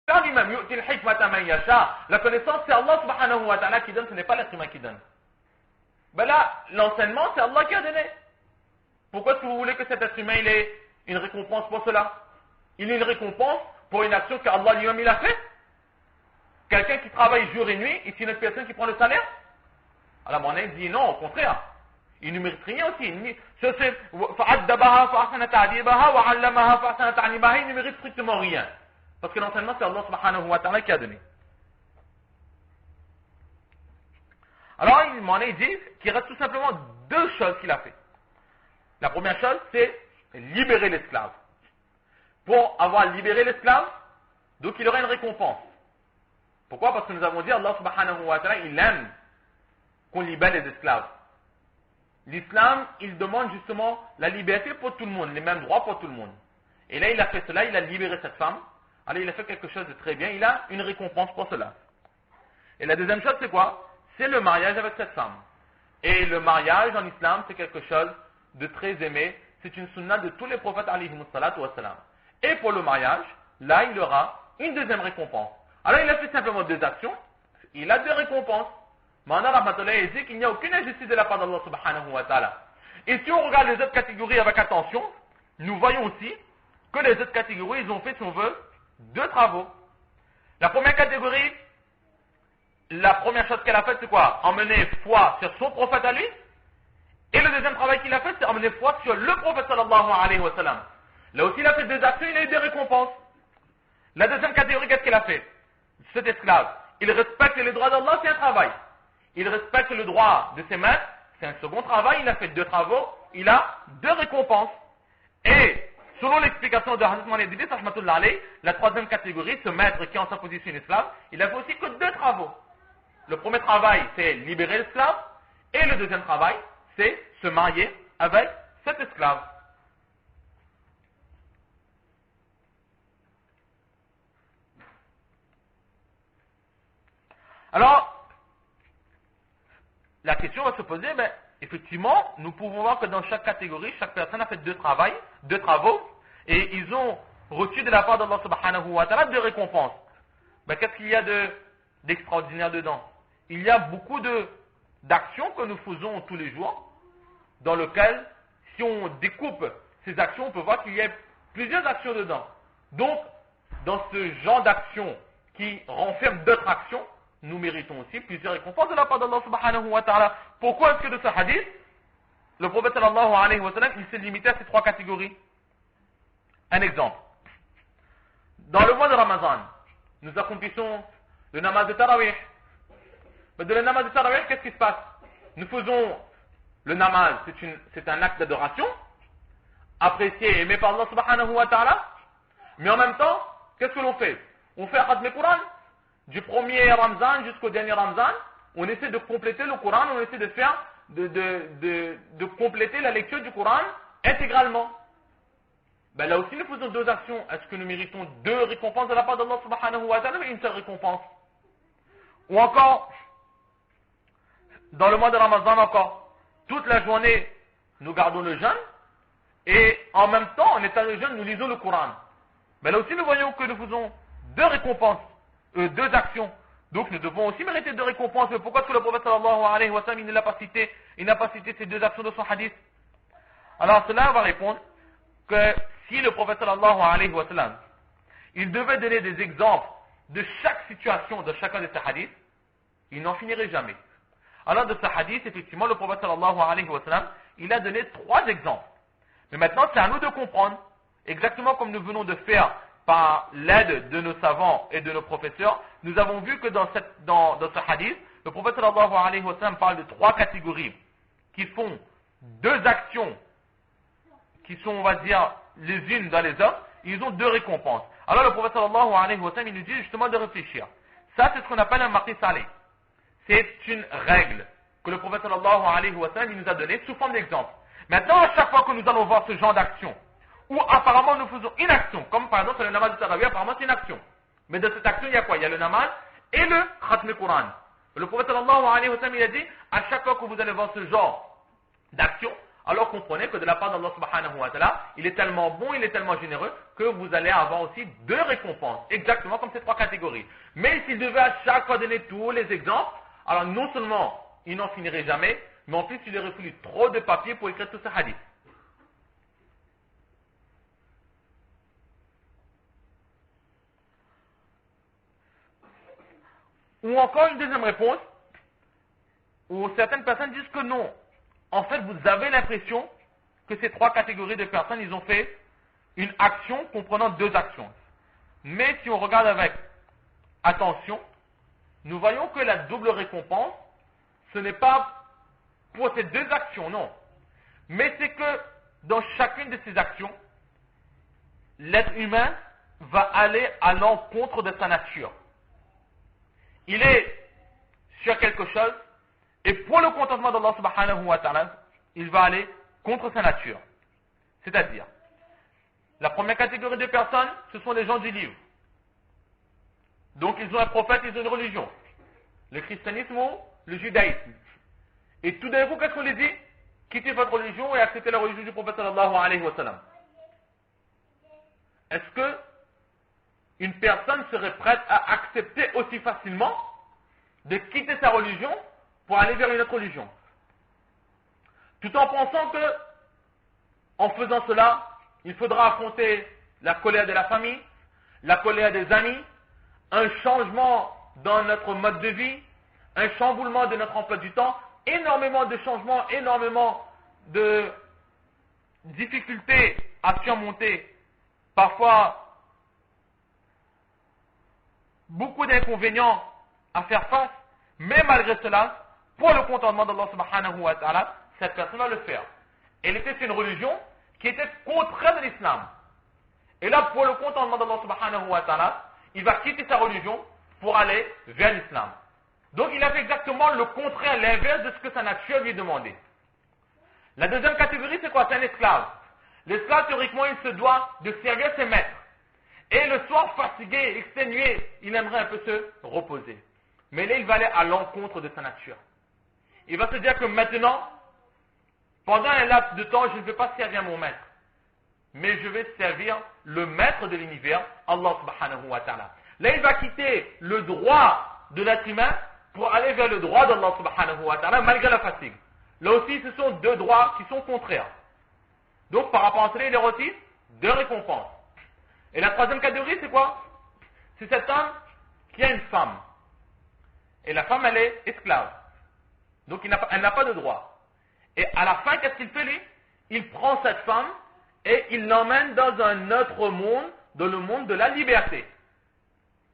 Par lui-même, yu'til hikmata man yasha. La connaissance, c'est Allah subhanahu wa ta'ala qui donne, ce n'est pas l'être humain qui donne. Ben là, l'enseignement, c'est Allah qui a donné. Pourquoi est-ce que vous voulez que cet être humain, il ait une récompense pour cela? Il a une récompense pour une action que Allah lui-même, il a fait. Quelqu'un qui travaille jour et nuit, et c'est une autre personne qui prend le salaire? Alors, mon ami dit non, au contraire. Il ne mérite rien aussi. Il ne mérite strictement rien. Parce que l'enseignement, c'est Allah subhanahu wa ta'ala qui a donné. Alors, il m'en a dit qu'il reste tout simplement deux choses qu'il a fait. La première chose, c'est libérer l'esclave. Pour avoir libéré l'esclave, donc il aurait une récompense. Pourquoi? Parce que nous avons dit, Allah subhanahu wa ta'ala, il aime qu'on libère les esclaves. L'islam, il demande justement la liberté pour tout le monde, les mêmes droits pour tout le monde. Et là, il a fait cela, il a libéré cette femme. Alors, il a fait quelque chose de très bien, il a une récompense pour cela. Et la deuxième chose, c'est quoi? C'est le mariage avec cette femme. Et le mariage en islam, c'est quelque chose de très aimé. C'est une sunna de tous les prophètes, alayhimus salatu wassalam. Et pour le mariage, là, il aura une deuxième récompense. Alors, il a fait simplement deux actions, il a deux récompenses. Ma'ana rahmatullah, il dit qu'il n'y a aucune injustice de la part d'Allah subhanahu wa ta'ala. Et si on regarde les autres catégories avec attention, nous voyons aussi que les autres catégories, ils ont fait, si on veut, deux travaux. La première catégorie, la première chose qu'elle a faite, c'est quoi? Emmener foi sur son prophète à lui. Et le deuxième travail qu'il a fait, c'est emmener foi sur le prophète sallallahu alayhi wa sallam. Là aussi, il a fait deux actions, il a eu des récompenses. La deuxième catégorie, qu'est-ce qu'il a fait? Cet esclave, il respecte les droits d'Allah, c'est un travail. Il respecte le droit de ses maîtres, c'est un second travail, il a fait deux travaux, il a deux récompenses. Et, selon l'explication de Hazrat Mouhamed Idriss, la troisième catégorie, ce maître qui est en sa position esclave, il a fait aussi que deux travaux. Le premier travail, c'est libérer l'esclave, et le deuxième travail, c'est se marier avec cet esclave. Alors, la question va se poser, ben, effectivement, nous pouvons voir que dans chaque catégorie, chaque personne a fait deux travaux, et ils ont reçu de la part d'Allah subhanahu wa ta'ala deux récompenses. Ben, qu'est-ce qu'il y a d'extraordinaire dedans? Il y a beaucoup d'actions que nous faisons tous les jours, dans lesquelles, si on découpe ces actions, on peut voir qu'il y a plusieurs actions dedans. Donc, dans ce genre d'actions qui renferment d'autres actions, nous méritons aussi plusieurs récompenses de la part d'Allah subhanahu wa ta'ala. Pourquoi est-ce que de ce hadith, le prophète sallallahu alayhi wa sallam, il s'est limité à ces trois catégories? Un exemple. Dans le mois de Ramadan, nous accomplissons le namaz de Tarawih. Mais de le namaz de Tarawih, qu'est-ce qui se passe? Nous faisons le namaz, c'est un acte d'adoration, apprécié et aimé par Allah subhanahu wa ta'ala, mais en même temps, qu'est-ce que l'on fait? On fait Khatm al-Quran. Du premier Ramzan jusqu'au dernier Ramzan, on essaie de compléter le Coran, on essaie de faire, de compléter la lecture du Coran intégralement. Ben là aussi, nous faisons deux actions. Est-ce que nous méritons deux récompenses de la part d'Allah subhanahu wa ta'ala, mais une seule récompense? Ou encore, dans le mois de Ramadan encore, toute la journée, nous gardons le jeûne, et en même temps, en état de jeûne, nous lisons le Coran. Ben là aussi, nous voyons que nous faisons deux récompenses. Deux actions. Donc nous devons aussi mériter deux récompenses. Mais pourquoi est-ce que le prophète sallallahu alayhi wa sallam, il n'a pas cité ces deux actions de son hadith? Alors cela va répondre que si le prophète sallallahu alayhi wa sallam, il devait donner des exemples de chaque situation de chacun de ces hadiths, il n'en finirait jamais. Alors de ce hadith, effectivement, le prophète sallallahu alayhi wa sallam, il a donné trois exemples. Mais maintenant, c'est à nous de comprendre, exactement comme nous venons de faire par l'aide de nos savants et de nos professeurs, nous avons vu que dans ce hadith, le prophète sallallahu alayhi wa sallam parle de trois catégories qui font deux actions qui sont, on va dire, les unes dans les autres, ils ont deux récompenses. Alors le prophète sallallahu alayhi wa sallam, il nous dit justement de réfléchir. Ça, c'est ce qu'on appelle un maqis salih. C'est une règle que le prophète sallallahu alayhi wa sallam, il nous a donnée sous forme d'exemple. Maintenant, à chaque fois que nous allons voir ce genre d'action, où apparemment nous faisons une action, comme par exemple le namaz de Tarawih, apparemment c'est une action. Mais de cette action, il y a quoi? Il y a le namaz et le Khatm al-Quran. Le prophète sallallahu alayhi wa sallam, il a dit, à chaque fois que vous allez voir ce genre d'action, alors comprenez que de la part d'Allah subhanahu wa ta'ala, il est tellement bon, il est tellement généreux, que vous allez avoir aussi 2 récompenses, exactement comme ces 3 catégories. Mais s'il devait à chaque fois donner tous les exemples, alors non seulement il n'en finirait jamais, mais en plus il aurait fallu trop de papier pour écrire tout ce hadith. Ou encore une deuxième réponse, où certaines personnes disent que non. En fait, vous avez l'impression que ces 3 catégories de personnes, ils ont fait une action comprenant 2 actions. Mais si on regarde avec attention, nous voyons que la double récompense, ce n'est pas pour ces 2 actions, non. Mais c'est que dans chacune de ces actions, l'être humain va aller à l'encontre de sa nature. Il est sur quelque chose, et pour le contentement d'Allah subhanahu wa ta'ala, il va aller contre sa nature. C'est-à-dire, la première catégorie de personnes, ce sont les gens du livre. Donc ils ont un prophète, ils ont une religion. Le christianisme ou le judaïsme. Et tout d'un coup, qu'est-ce qu'on les dit? Quittez votre religion et acceptez la religion du prophète sallallahu alayhi wa sallam. Est-ce que une personne serait prête à accepter aussi facilement de quitter sa religion pour aller vers une autre religion? Tout en pensant que, en faisant cela, il faudra affronter la colère de la famille, la colère des amis, un changement dans notre mode de vie, un chamboulement de notre emploi du temps, énormément de changements, énormément de difficultés à surmonter, parfois beaucoup d'inconvénients à faire face, mais malgré cela, pour le contentement d'Allah subhanahu wa ta'ala, cette personne va le faire. Elle était sur une religion qui était contraire de l'islam. Et là, pour le contentement d'Allah subhanahu wa ta'ala, il va quitter sa religion pour aller vers l'islam. Donc il a fait exactement le contraire, l'inverse de ce que sa nature lui demandait. La deuxième catégorie, c'est quoi? C'est un esclave. L'esclave, théoriquement, il se doit de servir ses maîtres. Et le soir, fatigué, exténué, il aimerait un peu se reposer. Mais là, il va aller à l'encontre de sa nature. Il va se dire que maintenant, pendant un laps de temps, je ne vais pas servir mon maître. Mais je vais servir le maître de l'univers, Allah subhanahu wa ta'ala. Là, il va quitter le droit de l'être humain pour aller vers le droit d'Allah subhanahu wa ta'ala, malgré la fatigue. Là aussi, ce sont 2 droits qui sont contraires. Donc, par rapport à cela, il y aura aussi 2 récompenses. Et la troisième catégorie, c'est quoi? C'est cet homme qui a une femme. Et la femme, elle est esclave. Donc, elle n'a pas de droit. Et à la fin, qu'est-ce qu'il fait, lui? Il prend cette femme et il l'emmène dans un autre monde, dans le monde de la liberté.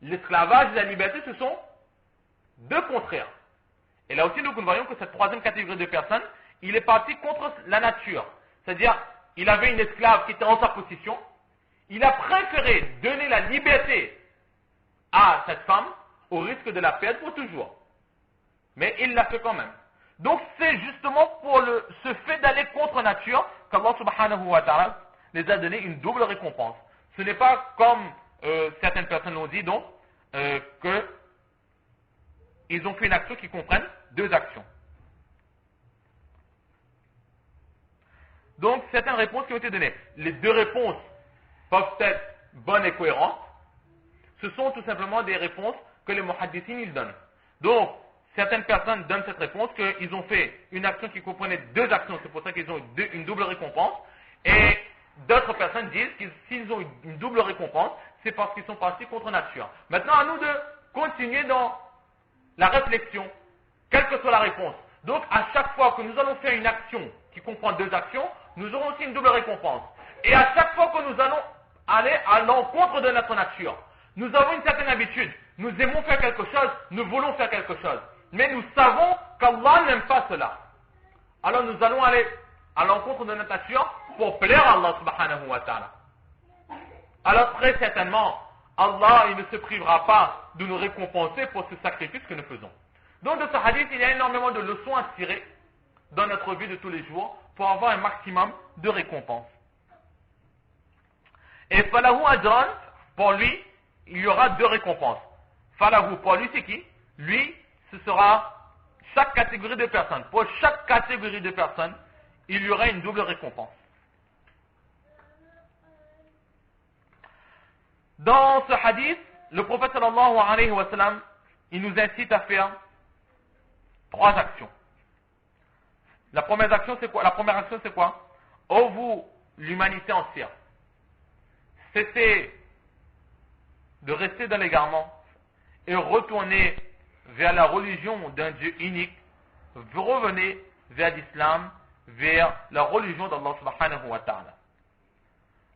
L'esclavage et la liberté, ce sont 2 contraires. Et là aussi, nous voyons que cette troisième catégorie de personnes, il est parti contre la nature. C'est-à-dire, il avait une esclave qui était en sa possession. Il a préféré donner la liberté à cette femme au risque de la perdre pour toujours. Mais il l'a fait quand même. Donc c'est justement pour ce fait d'aller contre nature qu'Allah subhanahu wa ta'ala les a donné une double récompense. Ce n'est pas comme certaines personnes l'ont dit, donc, qu'ils ont fait une action qui comprenne 2 actions. Donc certaines réponses qui ont été données. Les 2 réponses peuvent être bonnes et cohérentes. Ce sont tout simplement des réponses que les muhaddithines ils donnent. Donc, certaines personnes donnent cette réponse qu'ils ont fait une action qui comprenait 2 actions, c'est pour ça qu'ils ont une double récompense. Et d'autres personnes disent que s'ils ont une double récompense, c'est parce qu'ils sont partis contre nature. Maintenant, à nous de continuer dans la réflexion, quelle que soit la réponse. Donc, à chaque fois que nous allons faire une action qui comprend 2 actions, nous aurons aussi une double récompense. Et à chaque fois que nous allons aller à l'encontre de notre nature, nous avons une certaine habitude. Nous aimons faire quelque chose, nous voulons faire quelque chose. Mais nous savons qu'Allah n'aime pas cela. Alors nous allons aller à l'encontre de notre nature pour plaire à Allah subhanahu wa ta'ala. Alors très certainement, Allah il ne se privera pas de nous récompenser pour ce sacrifice que nous faisons. Donc de ce hadith, il y a énormément de leçons à tirer dans notre vie de tous les jours pour avoir un maximum de récompenses. Et falahu ajran, pour lui, il y aura 2 récompenses. Falahu, pour lui, c'est qui? Lui, ce sera chaque catégorie de personnes. Pour chaque catégorie de personnes, il y aurait une double récompense. Dans ce hadith, le prophète sallallahu alayhi wa sallam, il nous incite à faire 3 actions. La première action, c'est quoi? Oh vous, l'humanité entière, cessez de rester dans l'égarement et retournez vers la religion d'un Dieu unique. Vous revenez vers l'islam, vers la religion d'Allah subhanahu wa ta'ala.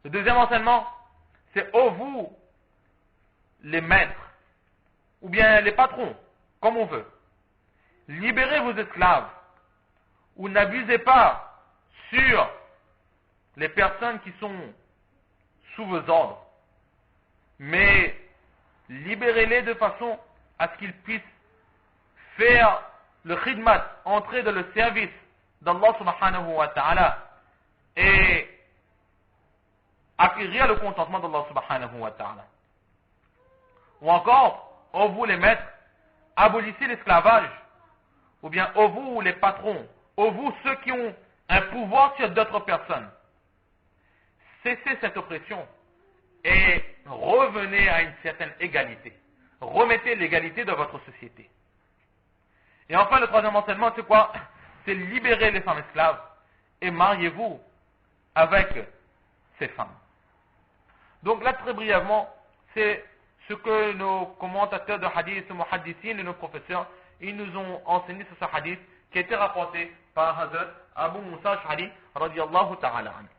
Le deuxième enseignement, c'est oh vous, les maîtres, ou bien les patrons, comme on veut. Libérez vos esclaves, ou n'abusez pas sur les personnes qui sont sous vos ordres, mais libérez-les de façon à ce qu'ils puissent faire le khidmat, entrer dans le service d'Allah subhanahu wa ta'ala et acquérir le contentement d'Allah subhanahu wa ta'ala. Ou encore, ô vous les maîtres, abolissez l'esclavage, ou bien ô vous les patrons, ô vous ceux qui ont un pouvoir sur d'autres personnes. Cessez cette oppression et revenez à une certaine égalité. Remettez l'égalité dans votre société. Et enfin, le troisième enseignement, c'est quoi? C'est libérer les femmes esclaves et mariez-vous avec ces femmes. Donc là, très brièvement, c'est ce que nos commentateurs de hadith, nos muhaddithines et nos professeurs, ils nous ont enseigné sur ce hadith qui a été rapporté par Hazrat Abu Musa al-Ash'ari radiyallahu ta'ala anhu.